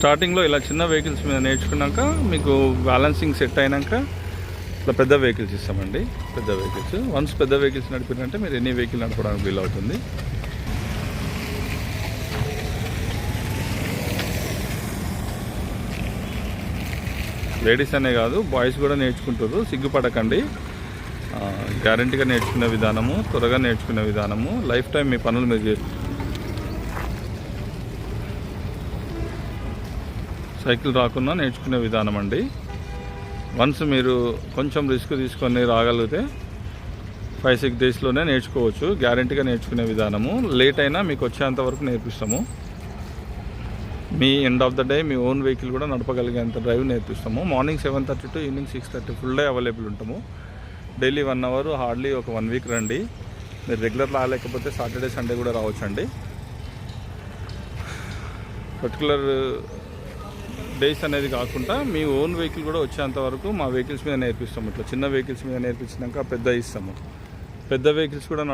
స్టార్టింగ్లో ఇలా చిన్న వెహికల్స్ మీద నేర్చుకున్నాక మీకు బ్యాలెన్సింగ్ సెట్ అయినాక ఇట్లా పెద్ద వెహికల్స్ ఇస్తామండి. పెద్ద వెహికల్స్ వన్స్ పెద్ద వెహికల్స్ నడిపినంటే మీరు ఎన్ని వెహికల్ నడపడానికి వీలవుతుంది. లేడీస్ అనే కాదు, బాయ్స్ కూడా నేర్చుకుంటారు. సిగ్గుపడకండి. గ్యారంటీగా నేర్చుకునే విధానము, త్వరగా నేర్చుకునే విధానము, లైఫ్ టైం మీ పనులు మీరు సైకిల్ రాకుండా నేర్చుకునే విధానం అండి. వన్స్ మీరు కొంచెం రిస్క్ తీసుకొని రాగలిగితే 5-6 డేస్లోనే నేర్చుకోవచ్చు. గ్యారంటీగా నేర్చుకునే విధానము. లేట్ అయినా మీకు వచ్చేంత వరకు నేర్పిస్తాము. మీ ఎండ్ ఆఫ్ ద డే మీ ఓన్ వెహికల్ కూడా నడపగలిగేంత డ్రైవ్ నేర్పిస్తాము. Morning 7:30 to evening 6:30 full day available ఉంటాము. డైలీ 1 అవర్ హార్డ్లీ ఒక 1 వీక్ రండి. మీరు రెగ్యులర్ రాలేకపోతే సాటర్డే సండే కూడా రావచ్చండి. పర్టికులర్ డేస్ అనేది కాకుండా మీ ఓన్ వెహికల్ కూడా వచ్చేంత వరకు మా వెహికల్స్ మీద నేర్పిస్తాము. ఇట్లా చిన్న వెహికల్స్ మీద నేర్పించినాక పెద్ద ఇస్తాము. పెద్ద వెహికల్స్ కూడా